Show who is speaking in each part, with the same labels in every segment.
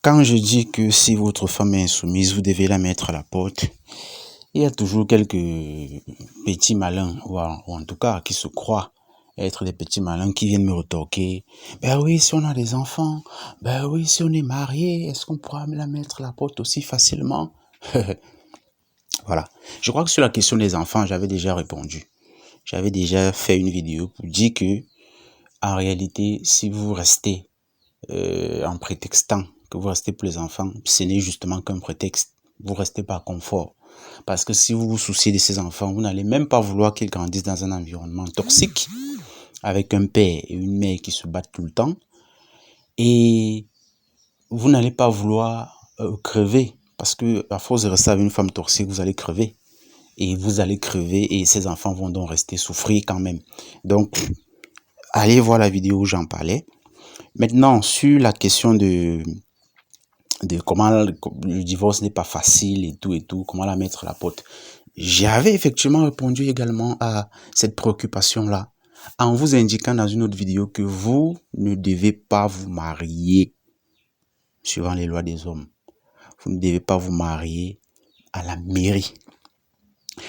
Speaker 1: Quand je dis que si votre femme est insoumise, vous devez la mettre à la porte, il y a toujours quelques petits malins, ou en tout cas qui se croient être des petits malins qui viennent me retorquer. Ben oui, si on a des enfants, ben oui, si on est marié, est-ce qu'on pourra me la mettre à la porte aussi facilement? Voilà. Je crois que sur la question des enfants, j'avais déjà répondu. J'avais déjà fait une vidéo pour dire que, en réalité, si vous restez en prétextant que vous restez pour les enfants, ce n'est justement qu'un prétexte. Vous restez par confort. Parce que si vous vous souciez de ces enfants, vous n'allez même pas vouloir qu'ils grandissent dans un environnement toxique, avec un père et une mère qui se battent tout le temps. Et vous n'allez pas vouloir crever. Parce que à force de rester avec une femme toxique, vous allez crever. Et vous allez crever et ces enfants vont donc rester souffrir quand même. Donc, allez voir la vidéo où j'en parlais. Maintenant, sur la question de comment le divorce n'est pas facile et tout, comment la mettre à la porte. J'avais effectivement répondu également à cette préoccupation-là en vous indiquant dans une autre vidéo que vous ne devez pas vous marier suivant les lois des hommes. Vous ne devez pas vous marier à la mairie.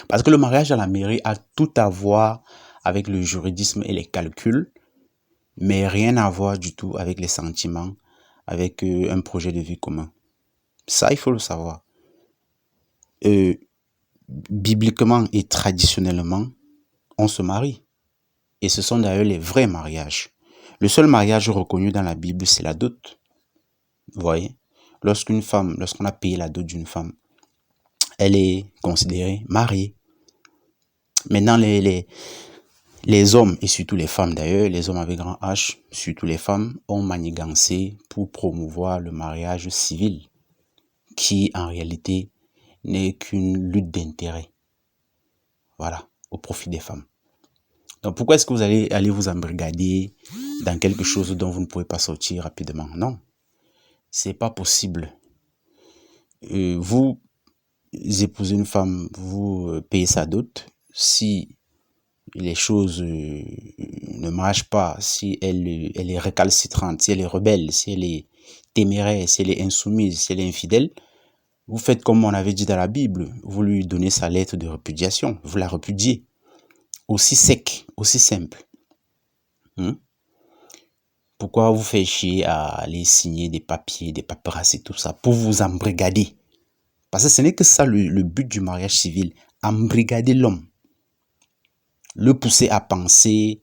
Speaker 1: Parce que le mariage à la mairie a tout à voir avec le juridisme et les calculs, mais rien à voir du tout avec les sentiments, avec un projet de vie commun. Ça, il faut le savoir. Bibliquement et traditionnellement, on se marie. Et ce sont d'ailleurs les vrais mariages. Le seul mariage reconnu dans la Bible, c'est la dot. Vous voyez? Lorsqu'on a payé la dot d'une femme, elle est considérée mariée. Maintenant, les hommes, et surtout les femmes d'ailleurs, les hommes avec grand H, surtout les femmes, ont manigancé pour promouvoir le mariage civil, qui en réalité n'est qu'une lutte d'intérêt. Voilà, au profit des femmes. Donc pourquoi est-ce que vous allez aller vous embrigader dans quelque chose dont vous ne pouvez pas sortir rapidement? Non, c'est pas possible. Vous épousez une femme, vous payez sa dot. Si les choses ne marchent pas, si elle est récalcitrante, si elle est rebelle, si elle est téméraire, si elle est insoumise, si elle est infidèle, vous faites comme on avait dit dans la Bible. Vous lui donnez sa lettre de répudiation, vous la répudiez. Aussi sec, aussi simple. Pourquoi vous faites chier à aller signer des papiers, des paperasses et tout ça pour vous embrigader? Parce que ce n'est que ça le but du mariage civil, embrigader l'homme. Le pousser à penser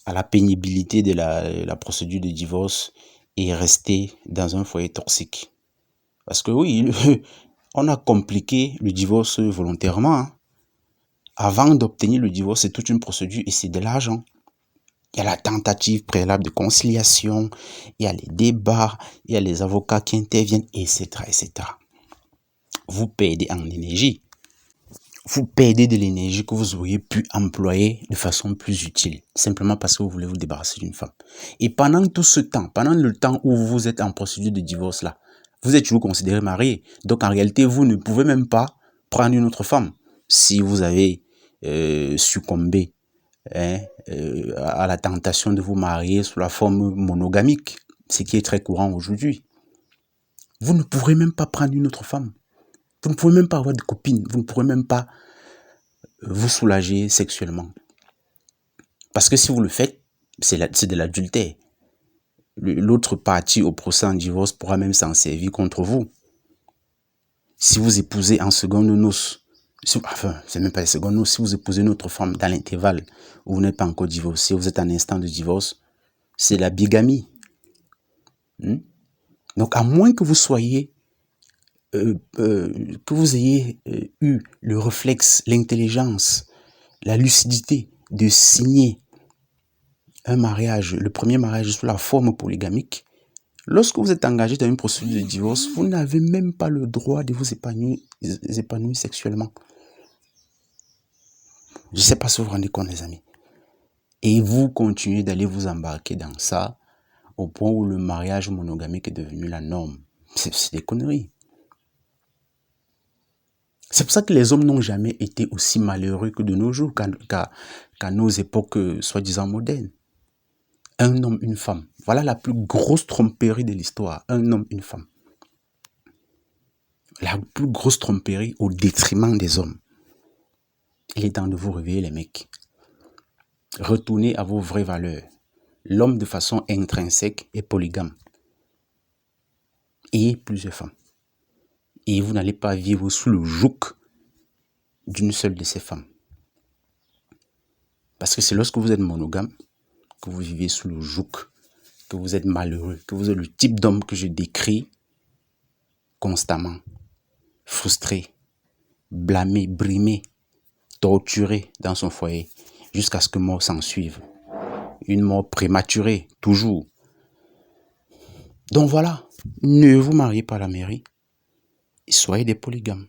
Speaker 1: à la pénibilité de la procédure de divorce et rester dans un foyer toxique. Parce que oui, on a compliqué le divorce volontairement. Hein. Avant d'obtenir le divorce, c'est toute une procédure et c'est de l'argent. Il y a la tentative préalable de conciliation, il y a les débats, il y a les avocats qui interviennent, etc., etc. Vous perdez en énergie. Vous perdez de l'énergie que vous auriez pu employer de façon plus utile, simplement parce que vous voulez vous débarrasser d'une femme. Et pendant tout ce temps, pendant le temps où vous êtes en procédure de divorce là, vous êtes toujours considéré marié. Donc en réalité, vous ne pouvez même pas prendre une autre femme si vous avez succombé à la tentation de vous marier sous la forme monogamique, ce qui est très courant aujourd'hui. Vous ne pourrez même pas prendre une autre femme. Vous ne pouvez même pas avoir de copine. Vous ne pourrez même pas vous soulager sexuellement. Parce que si vous le faites, c'est de l'adultère. L'autre partie au procès en divorce pourra même s'en servir contre vous. Si vous épousez en seconde noces, enfin, c'est même pas les secondes noces, si vous épousez une autre femme dans l'intervalle où vous n'êtes pas encore divorcé, vous êtes en instant de divorce, c'est la bigamie. Donc, à moins que vous soyez, que vous ayez eu le réflexe, l'intelligence, la lucidité de signer un mariage, le premier mariage sous la forme polygamique, lorsque vous êtes engagé dans une procédure de divorce, vous n'avez même pas le droit de vous épanouir sexuellement. Je ne sais pas si vous vous rendez compte, les amis. Et vous continuez d'aller vous embarquer dans ça au point où le mariage monogamique est devenu la norme. C'est des conneries. C'est pour ça que les hommes n'ont jamais été aussi malheureux que de nos jours, qu'à nos époques soi-disant modernes. Un homme, une femme. Voilà la plus grosse tromperie de l'histoire. Un homme, une femme. la plus grosse tromperie au détriment des hommes. Il est temps de vous réveiller, les mecs. Retournez à vos vraies valeurs. L'homme de façon intrinsèque est polygame. Ayez plusieurs femmes. Et vous n'allez pas vivre sous le joug d'une seule de ces femmes. Parce que c'est lorsque vous êtes monogame que vous vivez sous le joug, que vous êtes malheureux, que vous êtes le type d'homme que je décris constamment. Frustré, blâmé, brimé, torturé dans son foyer, jusqu'à ce que mort s'en suive. Une mort prématurée, toujours. Donc voilà, ne vous mariez pas à la mairie et soyez des polygames.